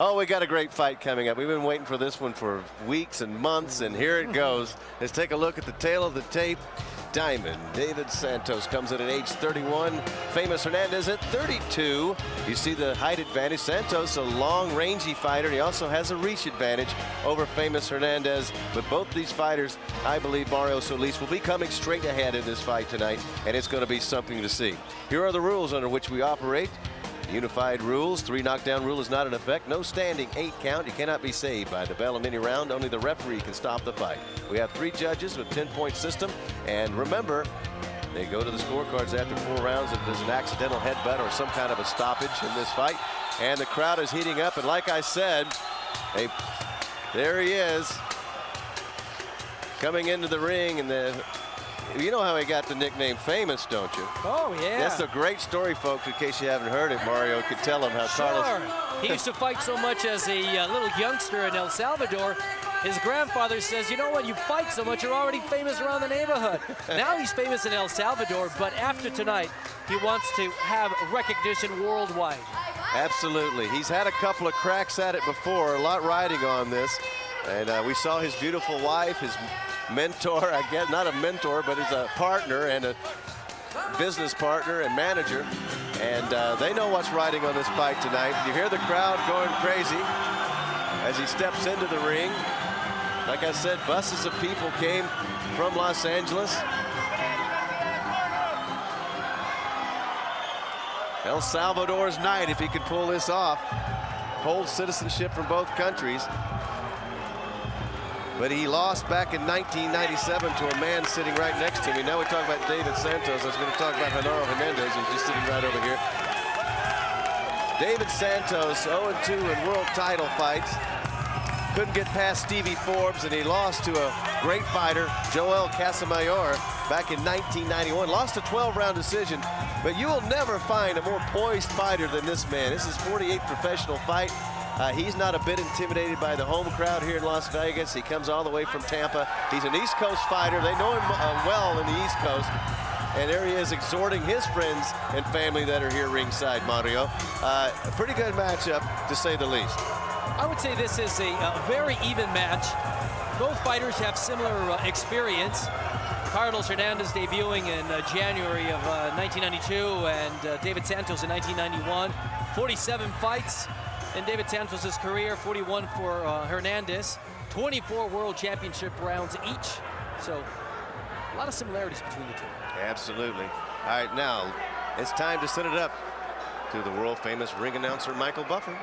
Oh, we got a great fight coming up. We've been waiting for this one for weeks and months, and here it goes. Let's take a look at the tail of the tape. Diamond David Santos comes in at age 31. Famous Hernandez at 32. You see the height advantage. Santos, a long, rangy fighter, and he also has a reach advantage over Famous Hernandez. But both these fighters, I believe Mario Solis will be coming straight ahead in this fight tonight, and it's going to be something to see. Here are the rules under which we operate. Unified rules. 3 knockdown rule is not in effect. No standing 8 count. You cannot be saved by the bell in any round. Only the referee can stop the fight. We have 3 judges with 10-point system. And remember, they go to the scorecards after 4 rounds if there's an accidental headbutt or some kind of a stoppage in this fight. And the crowd is heating up. And like I said, there he is coming into the ring. And you know how he got the nickname Famous, don't you? Oh, yeah. That's a great story, folks. In case you haven't heard it, Mario could tell him how Carlos... He used to fight so much as a little youngster in El Salvador. His grandfather says, you know what, you fight so much, you're already famous around the neighborhood. Now he's famous in El Salvador, but after tonight, he wants to have recognition worldwide. Absolutely. He's had a couple of cracks at it before, a lot riding on this. And we saw his beautiful wife, his mentor, I guess, not a mentor, but he's a partner and a business partner and manager. And they know what's riding on this fight tonight. You hear the crowd going crazy as he steps into the ring. Like I said, buses of people came from Los Angeles. El Salvador's night, if he could pull this off. Holds citizenship from both countries. But he lost back in 1997 to a man sitting right next to me. Now we talk about David Santos. I was going to talk about Famoso Hernandez, who's just sitting right over here. David Santos, 0-2 in world title fights. Couldn't get past Stevie Forbes, and he lost to a great fighter, Joel Casamayor, back in 1991. Lost a 12-round decision, but you will never find a more poised fighter than this man. This is his 48th professional fight. He's not a bit intimidated by the home crowd here in Las Vegas. He comes all the way from Tampa. He's an East Coast fighter. They know him well in the East Coast. And there he is exhorting his friends and family that are here ringside, Mario. A pretty good matchup, to say the least. I would say this is a very even match. Both fighters have similar experience. Carlos Hernandez debuting in January of 1992 and David Santos in 1991. 47 fights in David Santos' career, 41 for Hernandez. 24 world championship rounds each. So a lot of similarities between the two. Absolutely. All right, now it's time to set it up to the world famous ring announcer, Michael Buffer.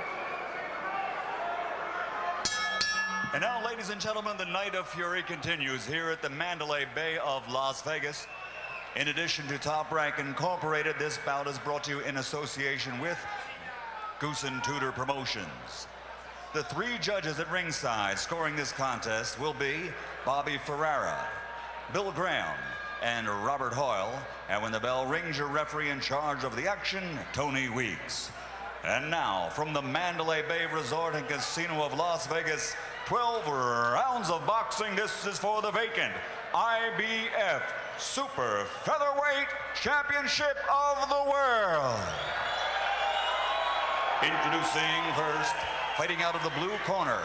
And now, ladies and gentlemen, the night of fury continues here at the Mandalay Bay of Las Vegas. In addition to Top Rank Incorporated, this bout is brought to you in association with Goose and Tudor Promotions. The 3 judges at ringside scoring this contest will be Bobby Ferrara, Bill Graham, and Robert Hoyle. And when the bell rings, your referee in charge of the action, Tony Weeks. And now, from the Mandalay Bay Resort and Casino of Las Vegas, 12 rounds of boxing. This is for the vacant IBF Super Featherweight Championship of the World. Introducing first, fighting out of the blue corner,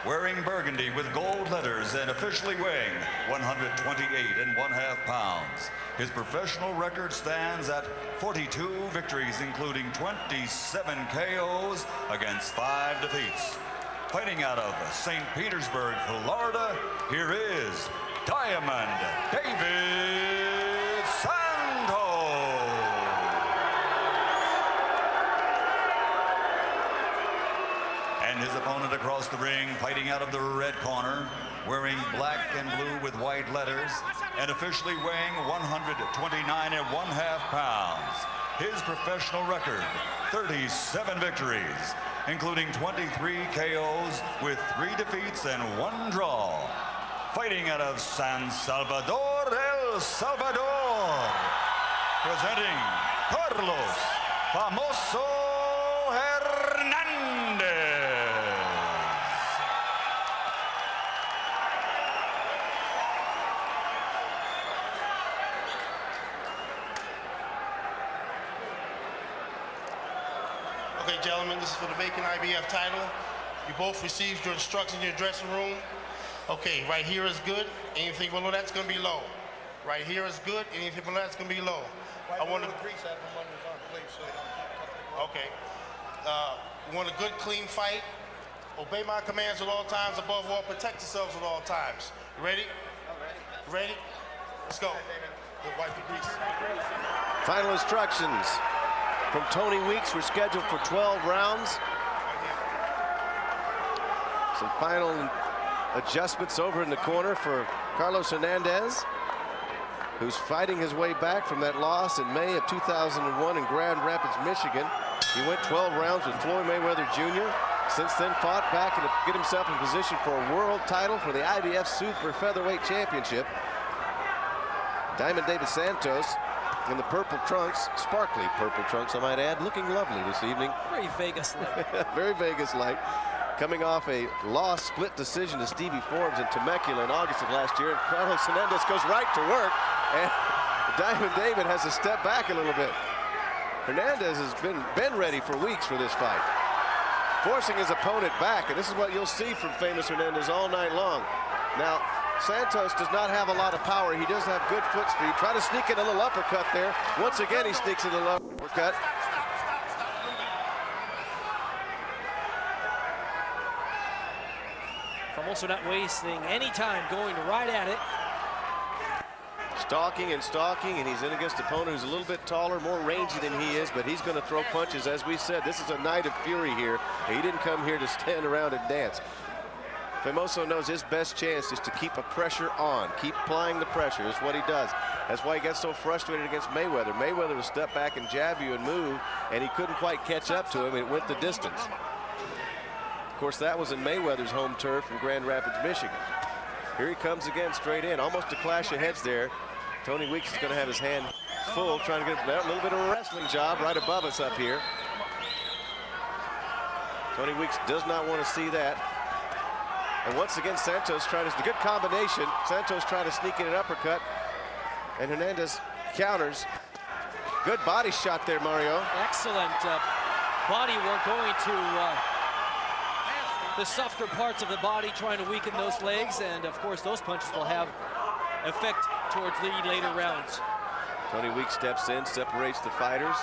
wearing burgundy with gold letters and officially weighing 128.5 pounds. His professional record stands at 42 victories, including 27 KOs against 5 defeats. Fighting out of St. Petersburg, Florida, here is Diamond David Santos. And his opponent across the ring, fighting out of the red corner, wearing black and blue with white letters, and officially weighing 129.5 pounds. His professional record, 37 victories, including 23 KOs with 3 defeats and 1 draw. Fighting out of San Salvador, El Salvador, presenting Carlos Famoso Hernandez. Okay, gentlemen, this is for the vacant IBF title. You both received your instructions in your dressing room. Okay, right here is good. Anything below that's going to be low. Right here is good. Anything below that's going to be low. I want to grease that from under his arm, please. Okay. You want a good, clean fight. Obey my commands at all times. Above all, protect yourselves at all times. You ready? Ready? Let's go. Wipe the grease. Final instructions from Tony Weeks. We're scheduled for 12 rounds. Some final adjustments over in the corner for Carlos Hernandez, who's fighting his way back from that loss in May of 2001 in Grand Rapids, Michigan. He went 12 rounds with Floyd Mayweather Jr. Since then fought back and to get himself in position for a world title for the IBF Super Featherweight Championship. Diamond David Santos in the purple trunks, sparkly purple trunks, I might add, looking lovely this evening. Very Vegas-like. Very Vegas-like. Coming off a loss split decision to Stevie Forbes in Temecula in August of last year. And Carlos Hernandez goes right to work, and Diamond David has to step back a little bit. Hernandez has been ready for weeks for this fight, forcing his opponent back, and this is what you'll see from Famous Hernandez all night long. Now, Santos does not have a lot of power. He does have good foot speed. Try to sneak in a little uppercut there. Once again, he sneaks in a little uppercut. Famoso not wasting any time, going right at it. Stalking and stalking, and he's in against an opponent who's a little bit taller, more rangy than he is, but he's going to throw punches. As we said, this is a night of fury here. He didn't come here to stand around and dance. Famoso knows his best chance is to keep a pressure on, keep applying the pressure. That's what he does. That's why he gets so frustrated against Mayweather. Mayweather would step back and jab you and move, and he couldn't quite catch up to him. It went the distance. Of course, that was in Mayweather's home turf in Grand Rapids, Michigan. Here he comes again, straight in. Almost a clash of heads there. Tony Weeks is going to have his hand full, trying to get a little bit of a wrestling job right above us up here. Tony Weeks does not want to see that. And once again, Santos trying to, good combination. Santos trying to sneak in an uppercut, and Hernandez counters. Good body shot there, Mario. Excellent body work, going to the softer parts of the body, trying to weaken those legs, and of course those punches will have effect towards the later rounds. Tony Weeks steps in, separates the fighters.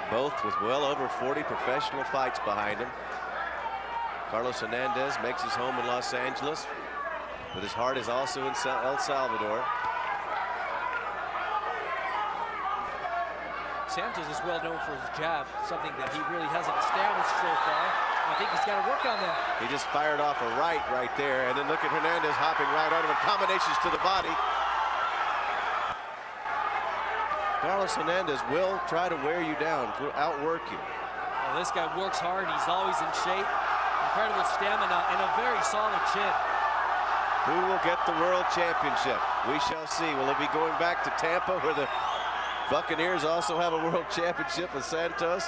Both with well over 40 professional fights behind him. Carlos Hernandez makes his home in Los Angeles, but his heart is also in El Salvador. Santos is well known for his jab, something that he really hasn't established so far. I think he's got to work on that. He just fired off a right there, and then look at Hernandez hopping right on him, combinations to the body. Carlos Hernandez will try to wear you down, will outwork you. Well, this guy works hard. He's always in shape. Incredible stamina and a very solid chin. Who will get the world championship? We shall see. Will it be going back to Tampa, where the Buccaneers also have a world championship with Santos?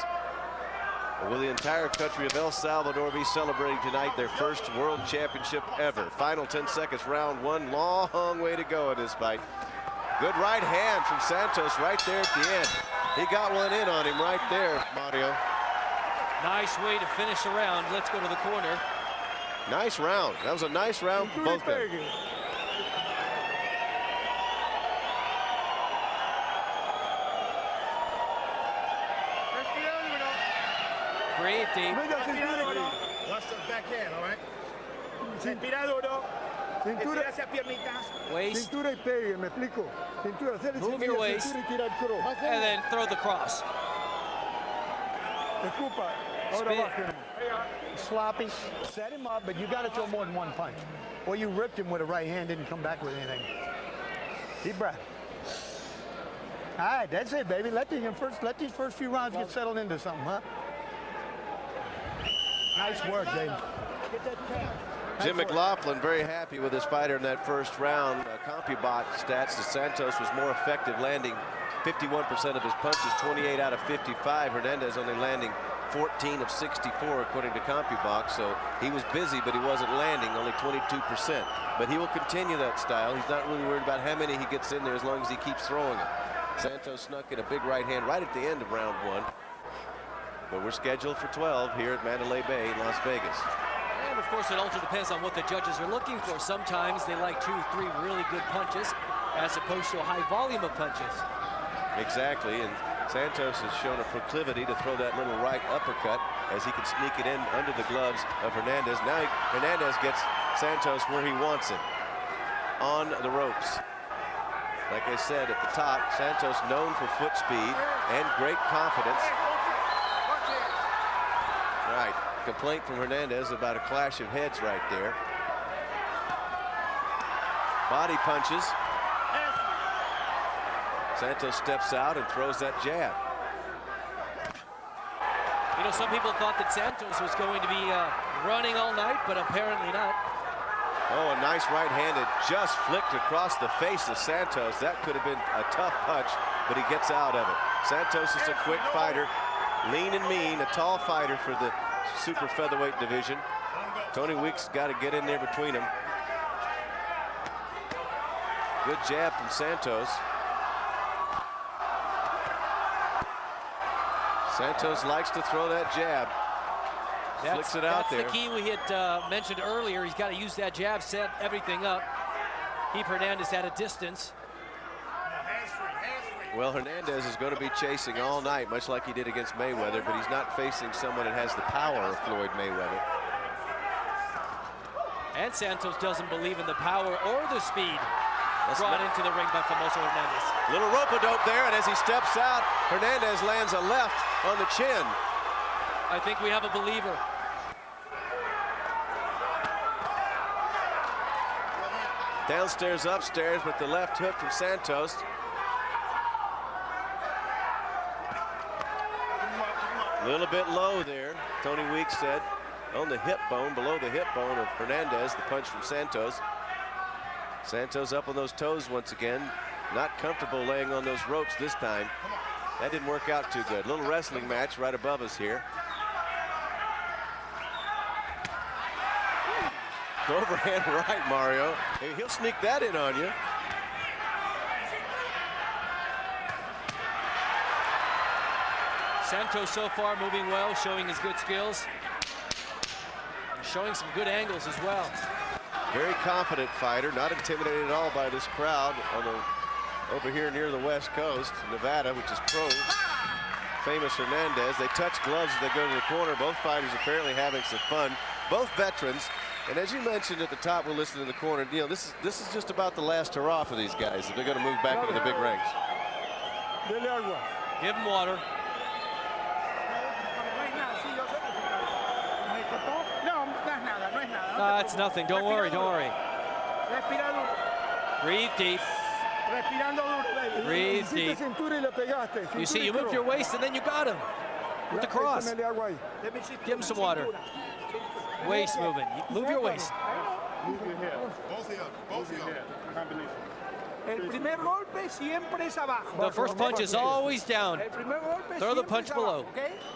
Or will the entire country of El Salvador be celebrating tonight their first world championship ever? Final 10 seconds, round one. Long way to go in this fight. Good right hand from Santos right there at the end. He got one in on him right there, Mario. Nice way to finish the round. Let's go to the corner. Nice round. That was a nice round for both guys. Great, Dave. Watch the backhand, all right? Respira duro. Cintura hacia piernitas. Waist. Cintura y pegue, me explico. Cintura, hacer Move your waist. cintura y tira el cross. And then throw the cross. Escupa. Ahora bajen. Sloppy. Set him up, but you got to throw more than one punch. Or you ripped him with a right hand, didn't come back with anything. Deep breath. All right, that's it, baby. Let these first few rounds get settled into something, huh? Nice work, Dave. Get that tap. Jim McLaughlin very happy with his fighter in that first round. CompuBot stats that Santos was more effective, landing 51% of his punches, 28 out of 55. Hernandez only landing 14 of 64 according to CompuBot. So he was busy, but he wasn't landing, only 22%. But he will continue that style. He's not really worried about how many he gets in there as long as he keeps throwing it. Santos snuck in a big right hand right at the end of round one. but we're scheduled for 12 here at Mandalay Bay, Las Vegas. And of course, it also depends on what the judges are looking for. Sometimes they like 2 or 3 really good punches as opposed to a high volume of punches. Exactly, and Santos has shown a proclivity to throw that little right uppercut as he can sneak it in under the gloves of Hernandez. Now Hernandez gets Santos where he wants him, on the ropes. Like I said at the top, Santos known for foot speed and great confidence. All right, complaint from Hernandez about a clash of heads right there. Body punches. Santos steps out and throws that jab. You know, some people thought that Santos was going to be running all night, but apparently not. Oh, a nice right-handed just flicked across the face of Santos. That could have been a tough punch, but he gets out of it. Santos is a quick fighter, lean and mean, a tall fighter for the super featherweight division. Tony Weeks got to get in there between them. Good jab from Santos. Santos likes to throw that jab. Flicks it out there. That's the key we had mentioned earlier. He's got to use that jab, set everything up. Keep Hernandez at a distance. Well, Hernandez is going to be chasing all night, much like he did against Mayweather, but he's not facing someone that has the power of Floyd Mayweather. And Santos doesn't believe in the power or the speed brought into the ring by Famoso Hernandez. Little rope-a-dope there, and as he steps out, Hernandez lands a left on the chin. I think we have a believer. Downstairs, upstairs with the left hook from Santos. A little bit low there, Tony Weeks said, on the hip bone, below the hip bone of Hernandez, the punch from Santos. Santos up on those toes once again, not comfortable laying on those ropes this time. That didn't work out too good. Little wrestling match right above us here. Overhand right, Mario. Hey, he'll sneak that in on you. Santos so far moving well, showing his good skills. And showing some good angles as well. Very confident fighter, not intimidated at all by this crowd on the, over here near the West Coast, Nevada, which is pro. Famous Hernandez. They touch gloves as they go to the corner. Both fighters apparently having some fun. Both veterans. And as you mentioned at the top, we're listening in the corner. You know, this is just about the last hurrah for these guys. They're going to move back into the big ranks. Give them water. No, it's nothing. Don't worry. Don't worry. Breathe deep. Breathe deep. You see, you moved your waist and then you got him with the cross. Give him some water. Waist movement. Move your waist. Move your head. Both of you. The first punch is always down. Throw the punch below.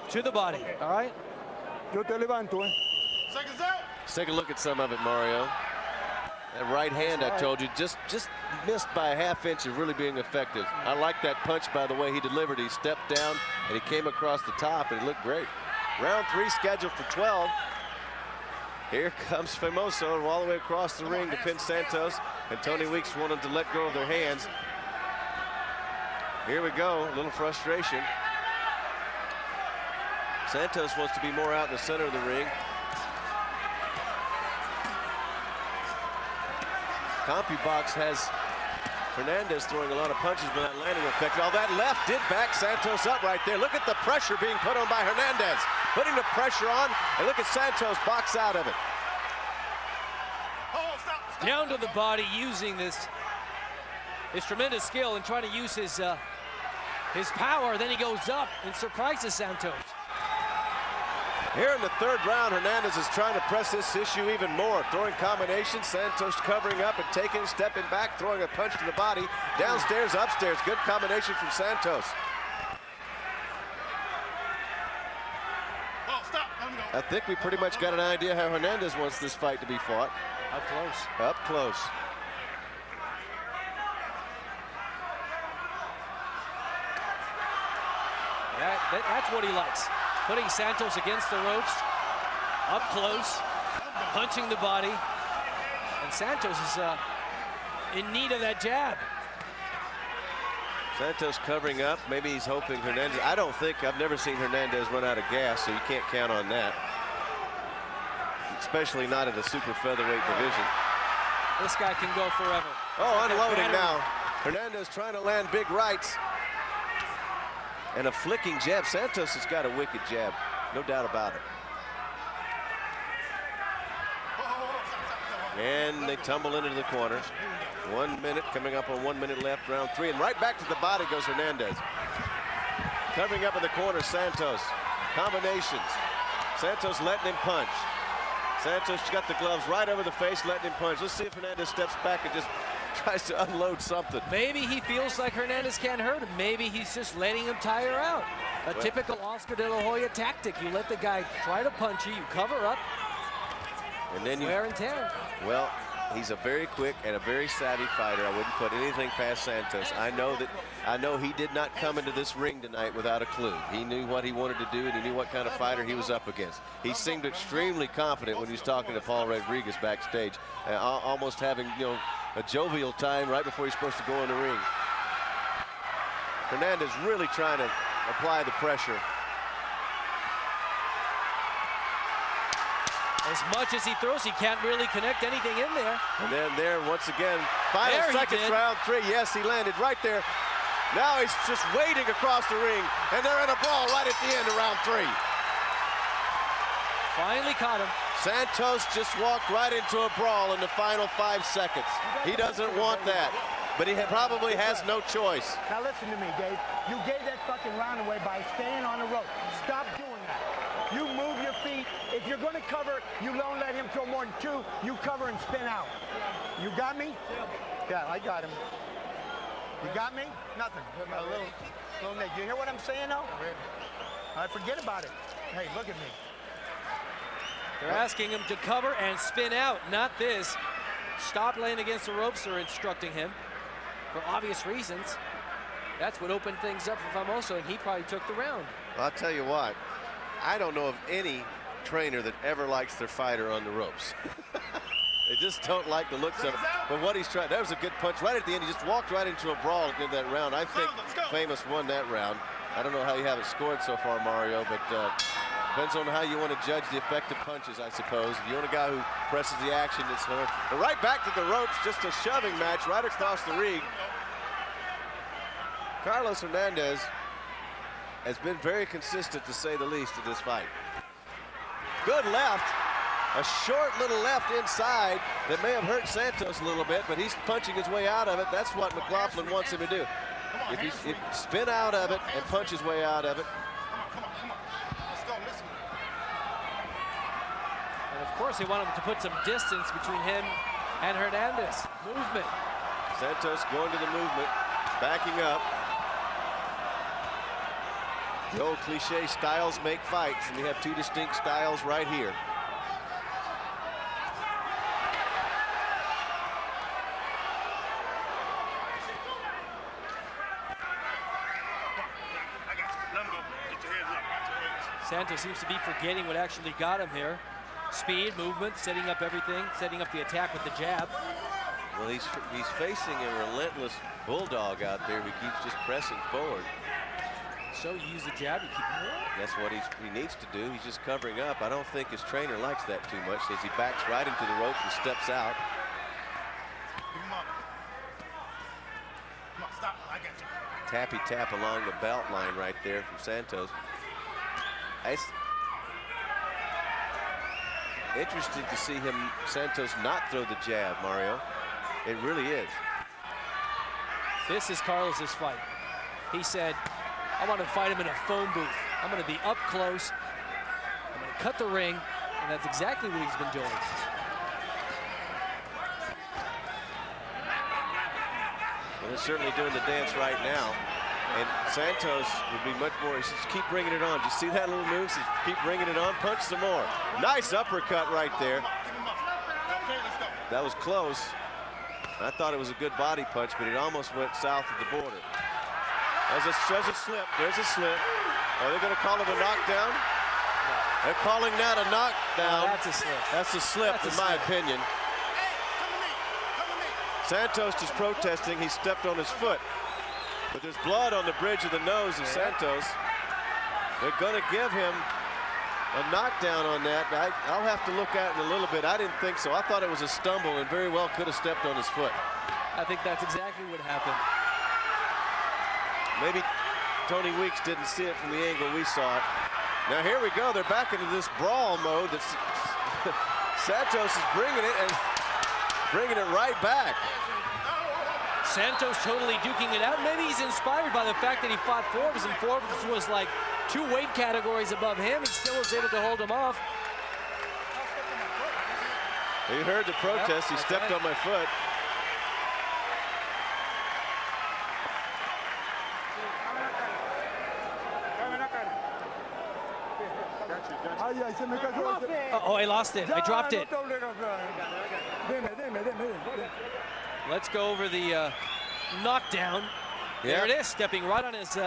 To the body. All right? Let's take a look at some of it, Mario. That right hand, I told you, just missed by a half-inch of really being effective. I like that punch, by the way he delivered. He stepped down, and he came across the top, and it looked great. Round 3 scheduled for 12. Here comes Famoso all the way across the ring to pin Santos, and Tony Weeks wanted to let go of their hands. Here we go, a little frustration. Santos wants to be more out in the center of the ring. CompuBox has Hernandez throwing a lot of punches but not landing effective. Oh, that left did back Santos up right there. Look at the pressure being put on by Hernandez. Putting the pressure on, and look at Santos box out of it. Down to the body, using his tremendous skill and trying to use his power. Then he goes up and surprises Santos. Here in the 3rd round, Hernandez is trying to press this issue even more. Throwing combinations, Santos covering up and taking, stepping back, throwing a punch to the body. Downstairs, upstairs, good combination from Santos. I think we pretty much got an idea how Hernandez wants this fight to be fought. Up close. Up close. That's what he likes. putting Santos against the ropes, up close, punching the body. And Santos is in need of that jab. Santos covering up. Maybe he's hoping Hernandez. I've never seen Hernandez run out of gas, so you can't count on that. Especially not in the super featherweight division. This guy can go forever. Oh, unloading now. Hernandez trying to land big rights. And a flicking jab. Santos has got a wicked jab. No doubt about it. And they tumble into the corner. 1 minute, coming up on 1 minute left, round 3. And right back to the body goes Hernandez. Covering up in the corner, Santos. Combinations. Santos letting him punch. Santos got the gloves right over the face, letting him punch. Let's see if Hernandez steps back and just tries to unload something. Maybe he feels like Hernandez can't hurt him. Maybe he's just letting him tire out. A typical Oscar De La Hoya tactic. You let the guy try to punch you, you cover up, and then wear and tear. Well, he's a very quick and a very savvy fighter. I wouldn't put anything past Santos. I know he did not come into this ring tonight without a clue. He knew what he wanted to do, and he knew what kind of fighter he was up against. He seemed extremely confident when he was talking to Paul Rodriguez backstage, almost having, you know, a jovial time right before he's supposed to go in the ring. Hernandez really trying to apply the pressure. As much as he throws, he can't really connect anything in there. And then there, once again, final seconds, round 3. Yes, he landed right there. Now he's just waiting across the ring, and they're in a brawl right at the end of round 3. Finally caught him. Santos just walked right into a brawl in the final 5 seconds. He doesn't want that, but he probably has no choice. Now listen to me, Dave. You gave that fucking round away by staying on the rope. Stop doing that. You move your feet. If you're going to cover, you don't let him throw more than 2. You cover and spin out. You got me? Yeah, I got him. You got me? Nothing. A little Nick. You hear what I'm saying, though? I forget about it. Hey, look at me. They're asking him to cover and spin out, not this. Stop laying against the ropes, they're instructing him for obvious reasons. That's what opened things up for Famoso, and he probably took the round. Well, I'll tell you what. I don't know of any trainer that ever likes their fighter on the ropes. They just don't like the looks of it. But what he's trying, that was a good punch right at the end. He just walked right into a brawl in that round. I think Famous won that round. I don't know how you have it scored so far, Mario, but depends on how you want to judge the effective punches, I suppose. If you want a guy who presses the action, it's hard. But right back to the ropes, just a shoving match right across the ring. Carlos Hernandez has been very consistent, to say the least, in this fight. Good left. A short little left inside that may have hurt Santos a little bit, but he's punching his way out of it. That's what McLaughlin wants him to do. If he spin out of it and punch his way out of it. And of course, they want him to put some distance between him and Hernandez. Movement. Santos going to the movement, backing up. The old cliche, styles make fights, and we have 2 distinct styles right here. Santos seems to be forgetting what actually got him here. Speed, movement, setting up everything, setting up the attack with the jab. Well, he's facing a relentless bulldog out there who keeps just pressing forward. So you use the jab, you keep him moving. That's what he needs to do. He's just covering up. I don't think his trainer likes that too much as he backs right into the ropes and steps out. Stop. I got you. Tappy tap along the belt line right there from Santos. It's interesting to see Santos not throw the jab, Mario. It really is. This is Carlos's fight. He said, I want to fight him in a phone booth. I'm going to be up close. I'm going to cut the ring. And that's exactly what he's been doing. Well, they're certainly doing the dance right now. And Santos would be much more, he says, keep bringing it on. Do you see that little move? Says, keep bringing it on, punch some more. Nice uppercut right there. That was close. I thought it was a good body punch, but it almost went south of the border. There's a slip. There's a slip. Are they going to call it a knockdown? They're calling that a knockdown. That's a slip. That's a slip, That's a in my slip. opinion. Santos is protesting. He stepped on his foot. But there's blood on the bridge of the nose of Santos. They're going to give him a knockdown on that. I'll have to look at it in a little bit. I didn't think so. I thought it was a stumble and very well could have stepped on his foot. I think that's exactly what happened. Maybe Tony Weeks didn't see it from the angle we saw it. Now here we go. They're back into this brawl mode. That's Santos is bringing it and bringing it right back. Santos totally duking it out. Maybe he's inspired by the fact that he fought Forbes, and Forbes was like 2 weight categories above him. He still was able to hold him off. He heard the protest. He stepped on my foot. Oh, I lost it. I dropped it. Let's go over the knockdown. There it is, stepping right on his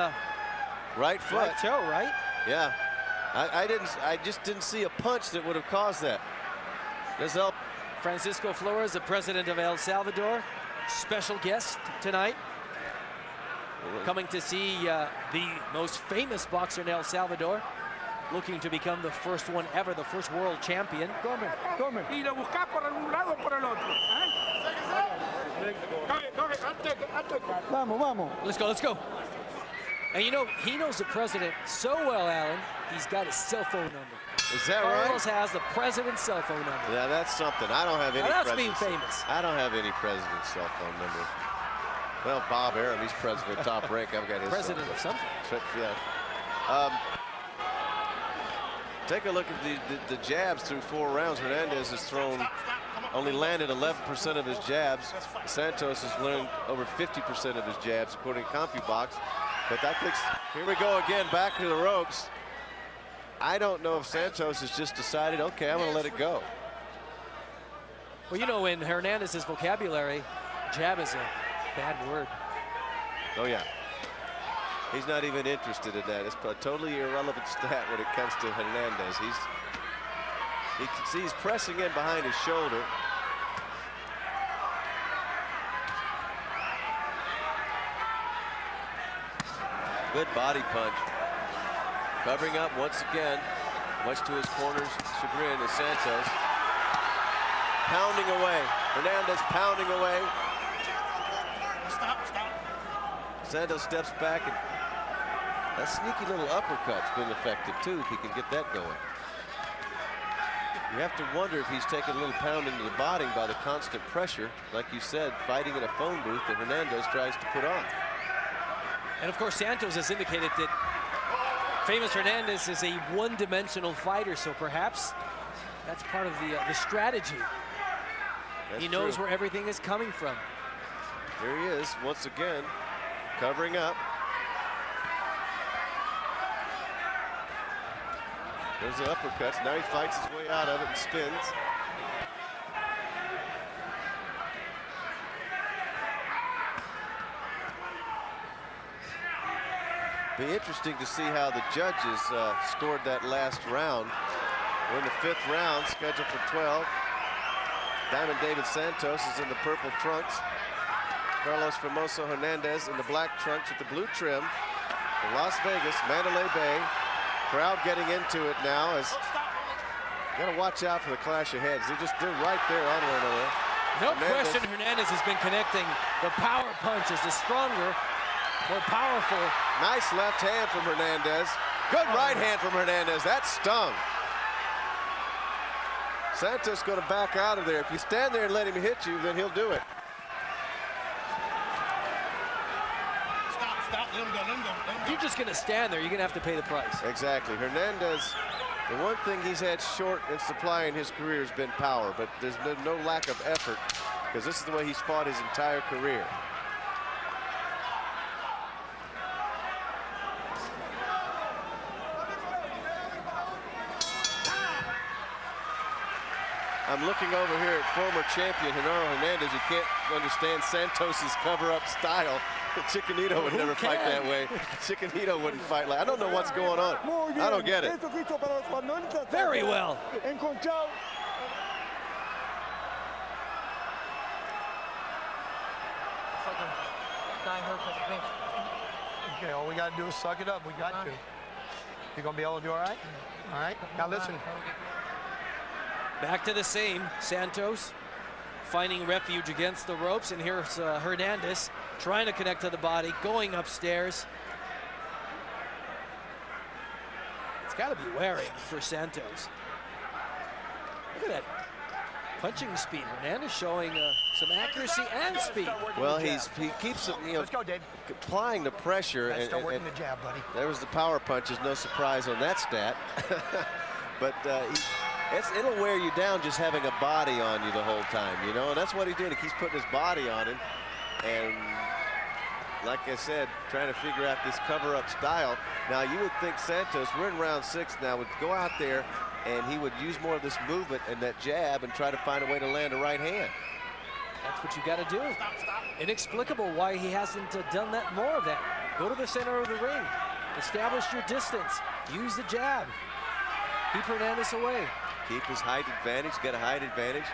right foot. right toe, right? Yeah. I just didn't see a punch that would have caused that. Does help. Francisco Flores, the president of El Salvador, special guest tonight, coming to see the most famous boxer in El Salvador, looking to become the first one ever, the first world champion. Y lo buscas por algún lado o por el otro. Vamos. Let's go, let's go. And you know, he knows the president so well, Alan, he's got his cell phone number. Is that Carlos right? has the president's cell phone number. Yeah, that's something. I don't have any. Now that's being famous. I don't have any president's cell phone number. Well, Bob Arum, he's president top rank. I've got his. President of something. Yeah. Take a look at the jabs through 4 rounds. Hernandez has thrown, only landed 11% of his jabs. Santos has learned over 50% of his jabs, according to CompuBox. But I think, here we go again, back to the ropes. I don't know if Santos has just decided, okay, I'm going to let it go. Well, you know, in Hernandez's vocabulary, jab is a bad word. Oh, yeah. He's not even interested in that. It's a totally irrelevant stat when it comes to Hernandez. He's pressing in behind his shoulder. Good body punch. Covering up once again, much to his corner's chagrin, is Santos. Pounding away. Hernandez pounding away. Stop. Santos steps back, and that sneaky little uppercut's been effective too, if he can get that going. You have to wonder if he's taking a little pounding to the body by the constant pressure, like you said, fighting in a phone booth that Hernandez tries to put on. And of course, Santos has indicated that famous Hernandez is a one-dimensional fighter, so perhaps that's part of the strategy. That's he knows true. where everything is coming from. Here he is once again, covering up. There's the uppercuts. Now he fights his way out of it and spins. Be interesting to see how the judges scored that last round. We're in the 5th round, scheduled for 12. Diamond David Santos is in the purple trunks. Carlos Famoso Hernandez in the black trunks with the blue trim. In Las Vegas, Mandalay Bay. Crowd getting into it now as got to watch out for the clash of heads. They're right there on one another. No question Hernandez has been connecting the power punches, the stronger, more powerful. Nice left hand from Hernandez. Good right hand from Hernandez. That stung. Santos going to back out of there. If you stand there and let him hit you, then he'll do it. Stop. Let him go. If you're just going to stand there, you're going to have to pay the price. Exactly. Hernandez, the one thing he's had short in supply in his career has been power, but there's no lack of effort because this is the way he's fought his entire career. I'm looking over here at former champion Genaro Hernandez. You can't understand Santos's cover-up style. Chicanito would never fight that way. Chicanito wouldn't fight like. I don't know what's going on. I don't get it. Very well. Okay, all we got to do is suck it up. We got to. You going to be able to do all right? All right. Now listen. Back to the same. Santos finding refuge against the ropes, and here's Hernandez trying to connect to the body, going upstairs. It's got to be wary for Santos. Look at that punching speed. Hernandez showing some accuracy and speed. Well, he keeps Let's go, Dave. applying the pressure. Let's start working the jab, buddy. There was the power punches. No surprise on that stat. But it'll wear you down just having a body on you the whole time, you know, and that's what he's doing. He keeps putting his body on him, and like I said, trying to figure out this cover-up style. Now, you would think Santos, we're in round 6 now, would go out there and he would use more of this movement and that jab and try to find a way to land a right hand. That's what you got to do. Inexplicable why he hasn't done that more of that. Go to the center of the ring, establish your distance, use the jab, keep Hernandez away. Keep his height advantage, get a height advantage.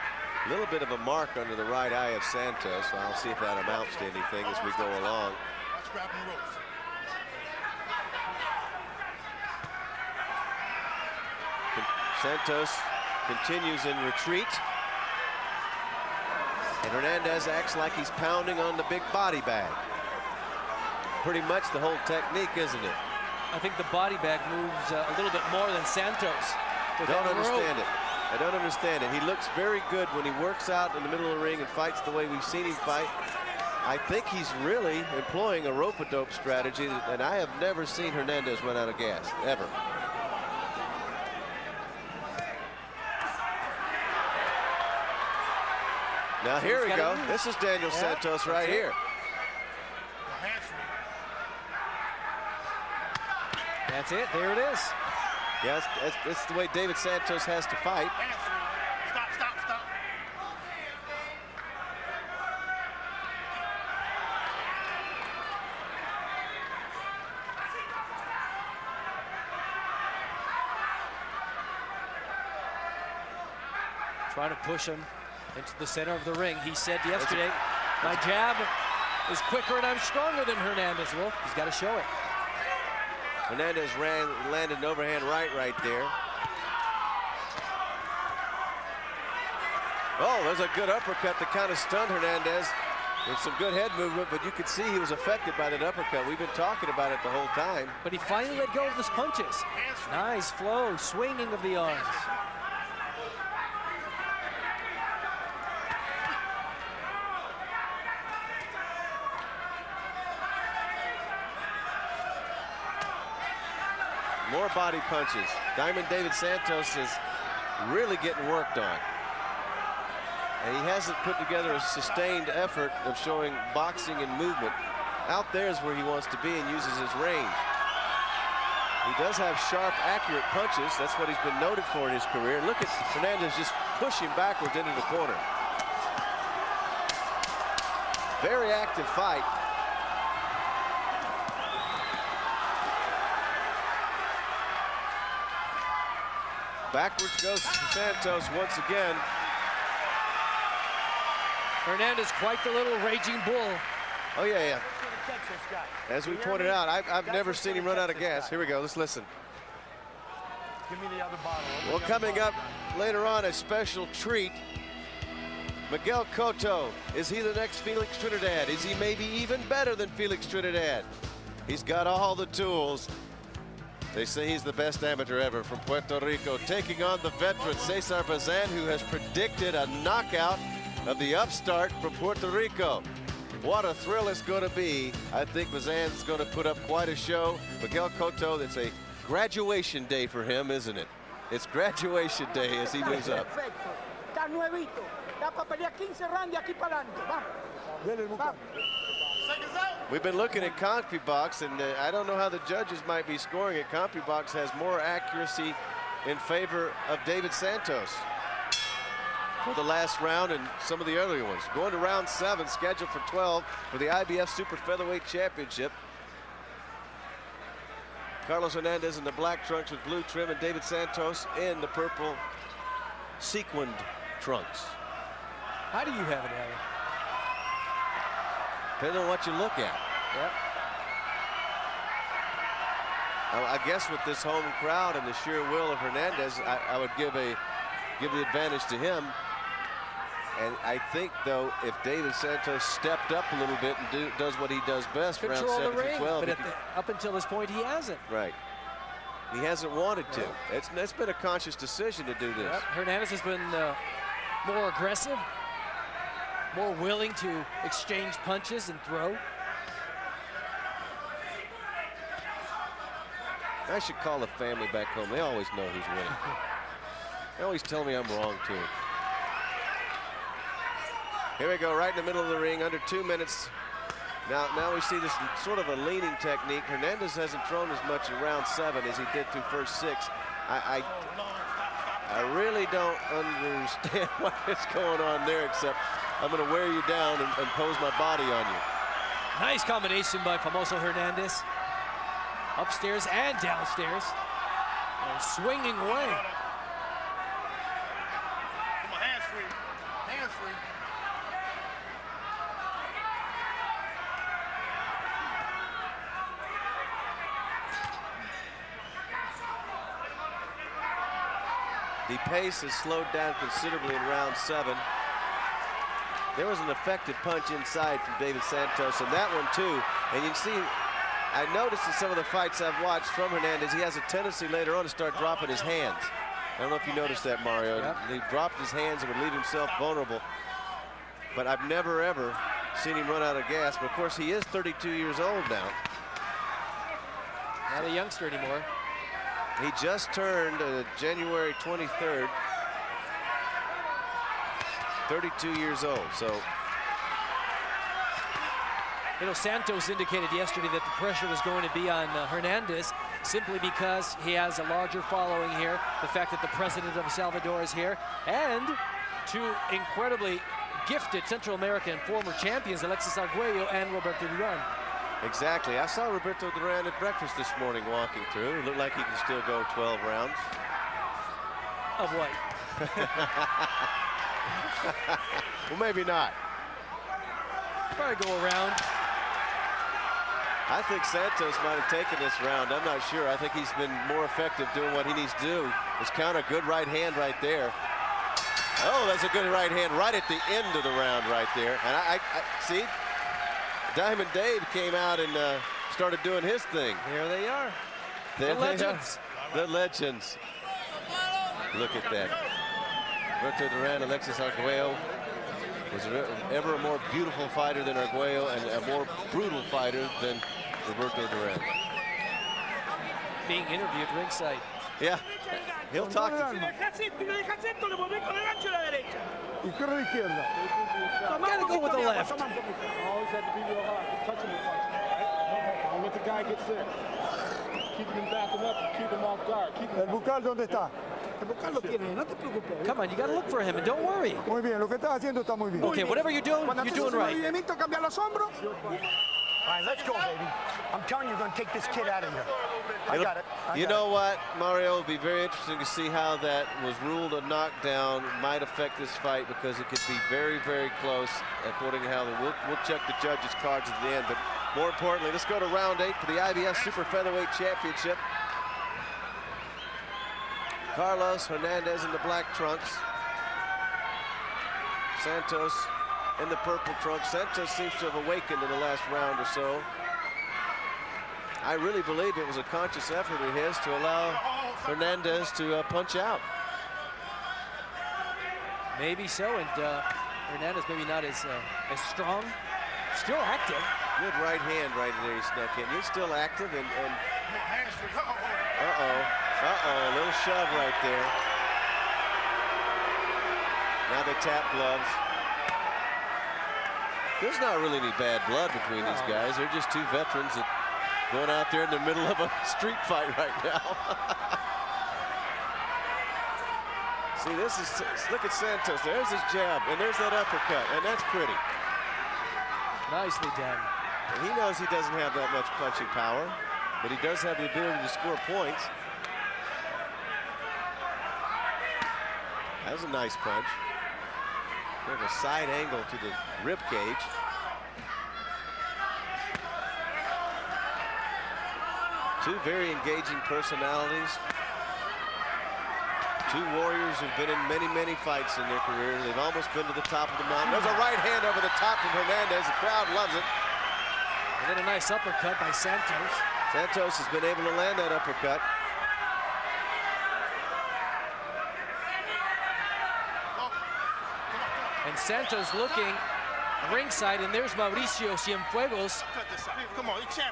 A little bit of a mark under the right eye of Santos. So I'll see if that amounts to anything as we go along. Santos continues in retreat. And Hernandez acts like he's pounding on the big body bag. Pretty much the whole technique, isn't it? I think the body bag moves a little bit more than Santos. Don't understand it. I don't understand it. He looks very good when he works out in the middle of the ring and fights the way we've seen him fight. I think he's really employing a rope-a-dope strategy, and I have never seen Hernandez run out of gas, ever. Now here we go. This is Daniel Santos right here. That's it. There it is. Yes, that's the way David Santos has to fight. Stop, stop, stop. Trying to push him into the center of the ring. He said yesterday, my jab is quicker and I'm stronger than Hernandez. Well, he's got to show it. Hernandez landed an overhand right there. Oh, there's a good uppercut that kind of stunned Hernandez with some good head movement, but you could see he was affected by that uppercut. We've been talking about it the whole time. But he finally let go of his punches. Nice flow, swinging of the arms. More body punches. Diamond David Santos is really getting worked on. And he hasn't put together a sustained effort of showing boxing and movement. Out there is where he wants to be and uses his range. He does have sharp, accurate punches. That's what he's been noted for in his career. Look at Hernandez just pushing backwards into the corner. Very active fight. Backwards goes Santos once again. Hernandez, quite the little raging bull. Oh, yeah. As we pointed out, I've never seen him run out of gas. Here we go. Let's listen. Give me the other bottle. Well, coming up later on, a special treat. Miguel Cotto. Is he the next Felix Trinidad? Is he maybe even better than Felix Trinidad? He's got all the tools. They say he's the best amateur ever from Puerto Rico, taking on the veteran Cesar Bazan, who has predicted a knockout of the upstart from Puerto Rico. What a thrill it's going to be. I think Bazan's going to put up quite a show. Miguel Cotto, it's a graduation day for him, isn't it? It's graduation day as he moves up. Está nuevito. Da para pelear 15 rounds de aquí para adelante. Vamos. We've been looking at CompuBox, and I don't know how the judges might be scoring it. CompuBox has more accuracy in favor of David Santos. for the last round and some of the earlier ones. Going to round 7, scheduled for 12 for the IBF Super Featherweight Championship. Carlos Hernandez in the black trunks with blue trim and David Santos in the purple sequined trunks. How do you have it, Harry? Depending on what you look at. Yep. I guess with this home crowd and the sheer will of Hernandez, I would give the advantage to him. And I think, though, if David Santos stepped up a little bit and does what he does best, round 7 through 12. But up until this point, he hasn't. Right. He hasn't wanted to. It's been a conscious decision to do this. Yep. Hernandez has been more aggressive, more willing to exchange punches and throw. I should call the family back home. They always know who's winning. They always tell me I'm wrong, too. Here we go, right in the middle of the ring, under 2 minutes. Now we see this sort of a leaning technique. Hernandez hasn't thrown as much in round 7 as he did through first 6. I really don't understand what is going on there, except I'm going to wear you down and pose my body on you. Nice combination by Famoso Hernandez. Upstairs and downstairs. And swinging away. Come on, hands free. Hands free. The pace has slowed down considerably in round 7. There was an effective punch inside from David Santos, and that one too. And you can see, I noticed in some of the fights I've watched from Hernandez, he has a tendency later on to start dropping his hands. I don't know if you noticed that, Mario. Yep. He dropped his hands and would leave himself vulnerable. But I've never, ever seen him run out of gas. But of course, he is 32 years old now. Not a youngster anymore. He just turned January 23rd, 32 years old. So, you know, Santos indicated yesterday that the pressure was going to be on Hernandez simply because he has a larger following here. The fact that the president of El Salvador is here, and two incredibly gifted Central American former champions, Alexis Arguello and Roberto Duran. exactly. I saw Roberto Duran at breakfast this morning walking through. It looked like he can still go 12 rounds. Of what? Well, maybe not. Probably go around. I think Santos might have taken this round. I'm not sure. I think he's been more effective doing what he needs to do. His counter, good right hand right there. Oh, that's a good right hand right at the end of the round right there. And I see, Diamond Dave came out and started doing his thing. Here they are. There The they legends. are. The legends. Look at that. Roberto Duran, Alexis Arguello was ever a more beautiful fighter than Arguello and a more brutal fighter than Roberto Duran. Being interviewed ringside. Yeah, he'll talk to you. Gotta go with the left. Always have to be real hard. Just touching the punch, right? And let the guy get set. Keep him backing up and keep him off guard. El bucal, ¿dónde está? El bucal lo tiene, no te preocupes. Come on, you gotta look for him and don't worry. Muy bien, lo que estás haciendo está muy bien. Okay, whatever you're doing right. Movimiento, cambia los hombros. All right, let's go, baby. I'm telling you, you're going to take this kid out of here. I got it. You know what, Mario? It'll be very interesting to see how that was ruled a knockdown might affect this fight, because it could be very, very close according to how we'll check the judges' cards at the end. But more importantly, let's go to round 8 for the IBF Super Featherweight Championship. Carlos Hernandez in the black trunks. Santos in the purple trunks. Santos seems to have awakened in the last round or so. I really believe it was a conscious effort of his to allow Hernandez to punch out. Maybe so, and Hernandez maybe not as strong. Still active. Good right hand right there he snuck in. He's still active and a little shove right there. Now they tap gloves. There's not really any bad blood between these guys. They're just two veterans that going out there in the middle of a street fight right now. See, this is, look at Santos. There's his jab, and there's that uppercut, and that's pretty. Nicely done. And he knows he doesn't have that much punching power, but he does have the ability to score points. That was a nice punch. Kind of a side angle to the rib cage. Two very engaging personalities. Two warriors who've been in many, many fights in their career. They've almost been to the top of the mountain. There's a right hand over the top from Hernandez. The crowd loves it. And then a nice uppercut by Santos. Santos has been able to land that uppercut. And Santos looking ringside, and there's Mauricio Cienfuegos,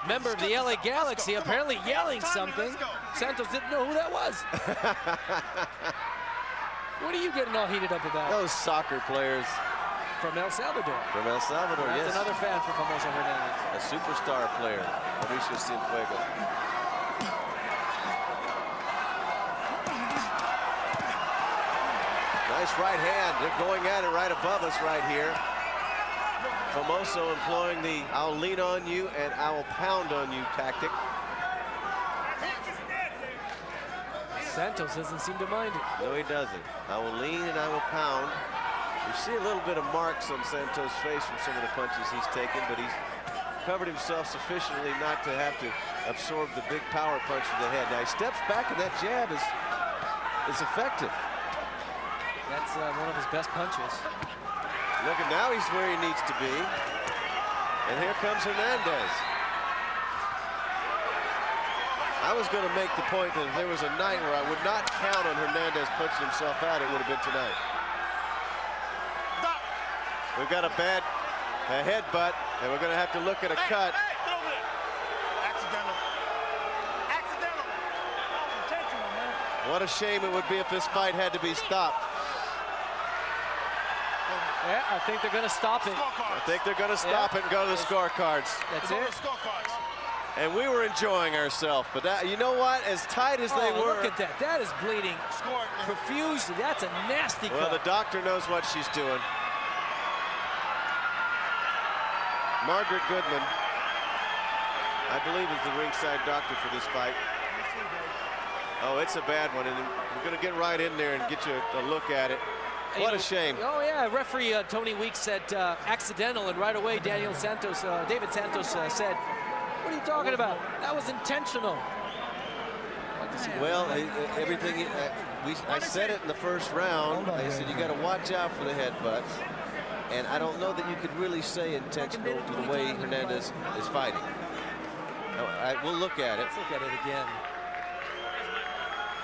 member of the LA Galaxy, apparently yelling something. Santos didn't know who that was. What are you getting all heated up about? Those soccer players. From El Salvador. From El Salvador, That's yes. another fan for Famoso Hernandez. A superstar player, Mauricio Cienfuegos. Nice right hand. They're going at it right above us right here. Famoso employing the I'll lean on you and I will pound on you tactic. Santos doesn't seem to mind it. No, he doesn't. I will lean and I will pound. You see a little bit of marks on Santos' face from some of the punches he's taken, but he's covered himself sufficiently not to have to absorb the big power punch to the head. Now he steps back and that jab is effective. That's one of his best punches. Look at now he's where he needs to be. And here comes Hernandez. I was going to make the point that if there was a night where I would not count on Hernandez punching himself out, it would have been tonight. We've got a headbutt, and we're going to have to look at a cut. Accidental. Accidental. Intentional, man. What a shame it would be if this fight had to be stopped. Yeah, I think they're going to stop it. I think they're going to stop it and go to the scorecards. That's it. And we were enjoying ourselves, but that, you know what? As tight as they were. Look at that. That is bleeding profusely. That's a nasty cut. Well, the doctor knows what she's doing. Margaret Goodman, I believe, is the ringside doctor for this fight. Oh, it's a bad one, and we're going to get right in there and get you a look at it. What a shame. Oh, yeah. Referee Tony Weeks said accidental, and right away David Santos said, what are you talking about? That was intentional. Well, everything, I said it in the first round. I said you got to watch out for the headbutts. And I don't know that you could really say intentional to the way Hernandez is fighting. We'll look at it. Let's look at it again.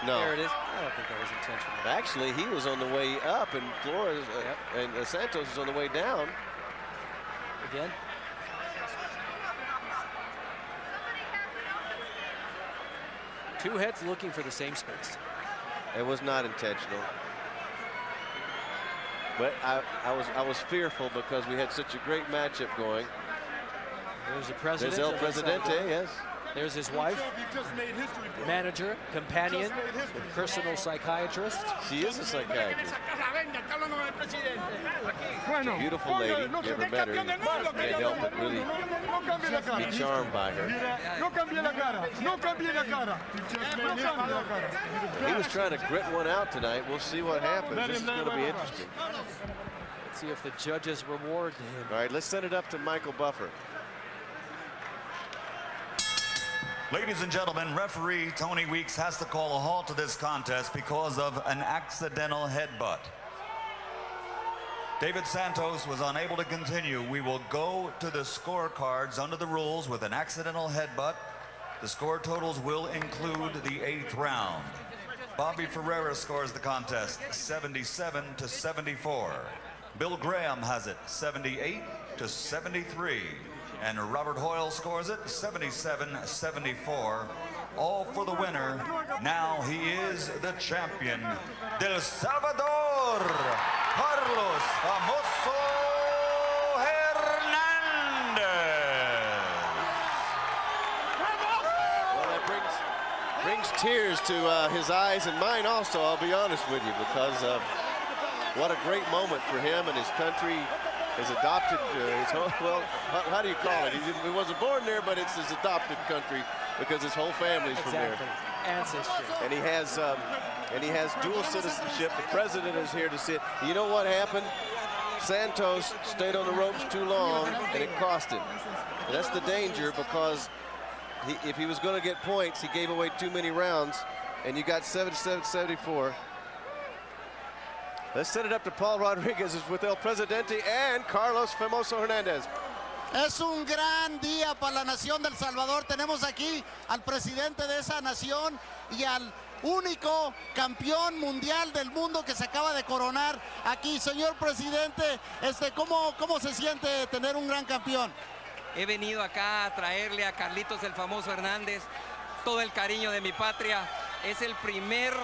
No. There it is. I don't think that was intentional. Actually, he was on the way up, and Flores and Santos was on the way down. Again. Two heads looking for the same space. It was not intentional. But I was fearful because we had such a great matchup going. There's the president. There's El Presidente, yes. There's his wife, manager, companion, personal psychiatrist. She is a psychiatrist. Beautiful lady. Never met her. Can't help but really be charmed by her. He was trying to grit one out tonight. We'll see what happens. This is going to be interesting. Let's see if the judges reward him. All right, let's send it up to Michael Buffer. Ladies and gentlemen, referee Tony Weeks has to call a halt to this contest because of an accidental headbutt. David Santos was unable to continue. We will go to the scorecards under the rules with an accidental headbutt. The score totals will include the 8th round. Bobby Ferreira scores the contest 77-74. Bill Graham has it 78-73. And Robert Hoyle scores it 77-74. All for the winner. Now he is the champion, del Salvador, Carlos Famoso Hernandez. Well, that brings brings tears to his eyes and mine also, I'll be honest with you, because what a great moment for him and his country. His adopted, well, how do you call it? He wasn't born there, but it's his adopted country because his whole family's from there. Ancestry. And he has dual citizenship. The president is here to see it. You know what happened? Santos stayed on the ropes too long, and it cost him. And that's the danger, because if he was going to get points, he gave away too many rounds, and you got 77-74. Let's set it up to Paul Rodriguez with El Presidente and Carlos Famoso Hernandez. Es un gran día para la nación del Salvador. Tenemos aquí al presidente de esa nación y al único campeón mundial del mundo que se acaba de coronar aquí. Señor presidente, ¿cómo se siente tener un gran campeón? He venido acá a traerle a Carlitos el Famoso Hernández todo el cariño de mi patria. Es el primer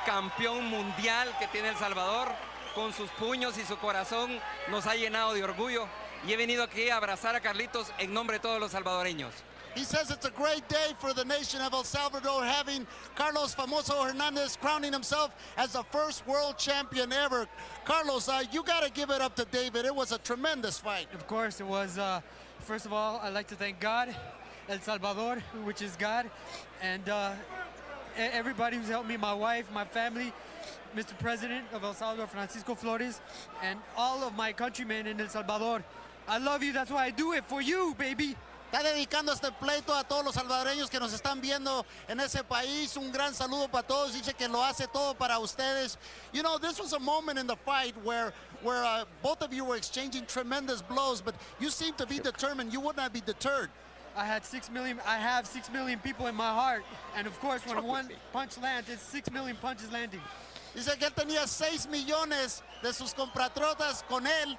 campeón mundial que tiene El Salvador. Con sus puños y su corazón nos ha llenado de orgullo. Y he venido aquí a abrazar a Carlitos en nombre de todos los salvadoreños. He says it's a great day for the nation of El Salvador, having Carlos Famoso Hernandez crowning himself as the first world champion ever. Carlos, you got to give it up to David. It was a tremendous fight. Of course, it was. First of all, I'd like to thank God, El Salvador, which is God, and everybody who's helped me, my wife, my family, Mr. President of El Salvador, Francisco Flores, and all of my countrymen in El Salvador. I love you, that's why I do it, for you, baby. Está dedicando este pleito a todos los salvadoreños que nos están viendo en ese país. Un gran saludo para todos. Dice que lo hace todo para ustedes. You know, this was a moment in the fight where both of you were exchanging tremendous blows, but you seem to be determined. You would not be deterred. I have 6 million people in my heart. And of course, when one punch lands, it's 6 million punches landing. Dice que él tenía 6 millones de sus compatriotas con él,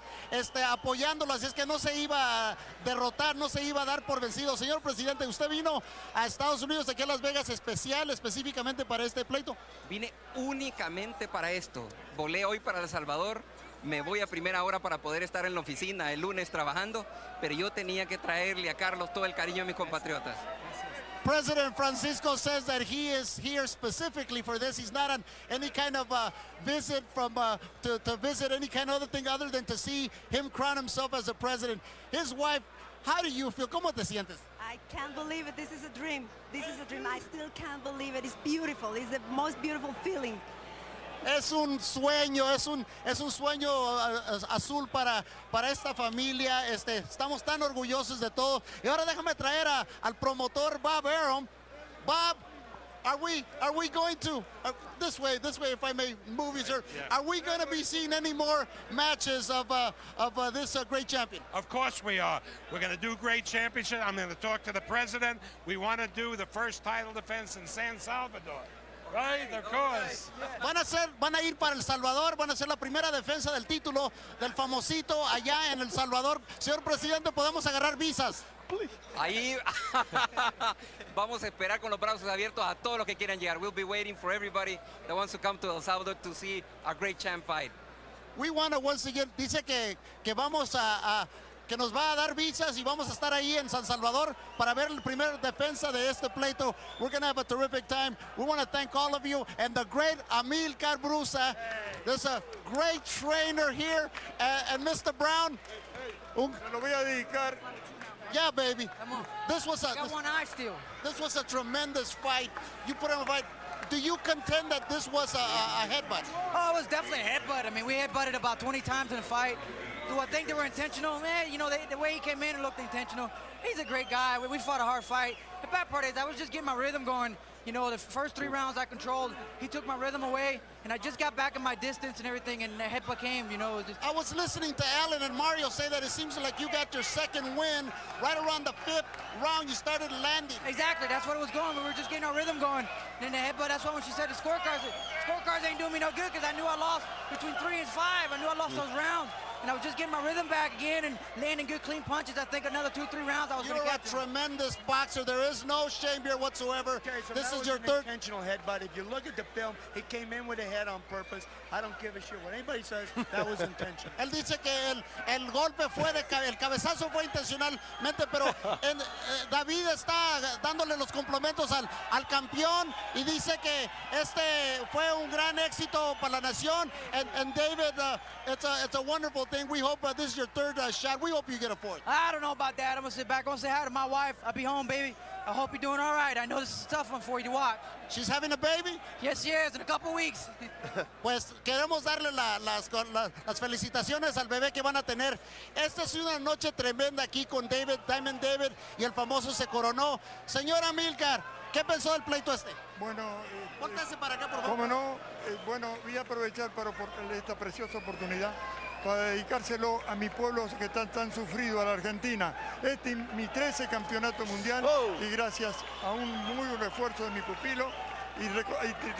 apoyándolo, así es que no se iba a derrotar, no se iba a dar por vencido. Señor presidente, usted vino a Estados Unidos, aquí a Las Vegas, específicamente para este pleito. Vine únicamente para esto. Volé hoy para El Salvador. Me voy a primera hora para poder estar en la oficina el lunes trabajando, pero yo tenía que traerle a Carlos todo el cariño de mis compatriotas. President Francisco says that he is here specifically for this. He's not on any kind of visit to visit any kind of other thing other than to see him crown himself as the president. His wife, how do you feel? ¿Cómo te sientes? I can't believe it. This is a dream. This is a dream. I still can't believe it. It's beautiful. It's the most beautiful feeling. Es un sueño, es un sueño azul para esta familia. Estamos tan orgullosos de todo. Y ahora déjame traer al promotor Bob Arum. Bob, are we going to this way if I may move you, sir? Yeah. Are we going to be seeing any more matches of this great champion? Of course we are. We're going to do great championship. I'm going to talk to the president. We want to do the first title defense in San Salvador. Right, of course. Van a ir para El Salvador, van a hacer la primera defensa del título del famosito allá en El Salvador. Señor presidente, podemos agarrar visas. Ahí vamos a esperar con los brazos abiertos a todos los que quieran llegar. We'll be waiting for everybody that wants to come to El Salvador to see our great champ fight. We want to once again, dice que vamos que nos va a dar visas y vamos a estar ahí en San Salvador para ver la primera defensa de este pleito. We're going to have a terrific time. We want to thank all of you and the great Amilcar Brusa. There's a great trainer here. And Mr. Brown. Se lo voy a dedicar. Yeah, baby. This was a tremendous fight. You put on a fight. Do you contend that this was a headbutt? Oh, it was definitely a headbutt. I mean, we headbutted about 20 times in the fight. Do I think they were intentional? Man, you know, the way he came in, it looked intentional. He's a great guy. We fought a hard fight. The bad part is I was just getting my rhythm going. You know, the first 3 rounds I controlled. He took my rhythm away, and I just got back in my distance and everything, and the headbutt came, you know. I was listening to Alan and Mario say that it seems like you got your second win right around the 5th round. You started landing. Exactly. That's what it was going. We were just getting our rhythm going. And then the headbutt, that's why when she said the scorecards ain't doing me no good because I knew I lost between 3 and 5. I knew I lost those rounds. and I was just getting my rhythm back again and landing good clean punches. I think another 2-3 rounds I was going to You're get a tremendous boxer. There is no shame here whatsoever. Okay, so this that is was your an third. intentional headbutt. If you look at the film, he came in with a head on purpose. I don't give a shit what anybody says. That was intentional. Él dice que el golpe fue el cabezazo fue intencionalmente, pero David está dándole los complementos al campeón y dice que este fue un gran éxito para la nación. And David, it's a wonderful thing. We hope this is your third shot. We hope you get a fourth. I don't know about that. I'm going to sit back. I'm going to say hi to my wife. I'll be home, baby. I hope you're doing all right. I know this is a tough one for you to watch. She's having a baby? Yes, she is, in a couple weeks. Pues queremos darle las felicitaciones al bebé que van a tener. Esta es una noche tremenda aquí con Diamond David, y el famoso se coronó. Señor Amílcar, ¿qué pensó del pleito este? Bueno, póntese para acá, por favor. cómo no, bueno, voy a aprovechar por esta preciosa oportunidad para dedicárselo a mi pueblo que está tan sufrido, a la Argentina. Este es mi 13 campeonato mundial y gracias a un muy buen esfuerzo de mi pupilo y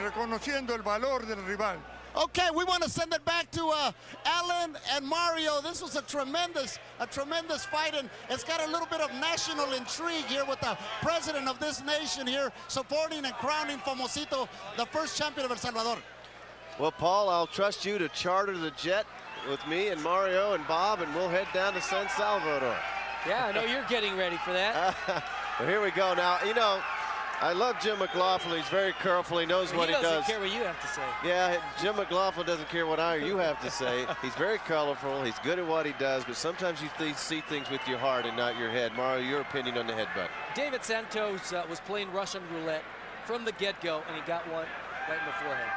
reconociendo el valor del rival. Okay, we want to send it back to Alan and Mario. This was a tremendous fight, and it's got a little bit of national intrigue here with the president of this nation here supporting and crowning Famosito, the first champion of El Salvador. Well, Paul, I'll trust you to charter the jet with me and Mario and Bob, and we'll head down to San Salvador. Yeah, I know you're getting ready for that. Well, here we go. Now, you know, I love Jim McLaughlin. He's very careful. He knows what he does. He doesn't care what you have to say. Yeah, Jim McLaughlin doesn't care what you have to say. He's very colorful. He's good at what he does, but sometimes you see things with your heart and not your head. Mario, your opinion on the headbutt? David Santos was playing Russian roulette from the get-go, and he got one right in the forehead.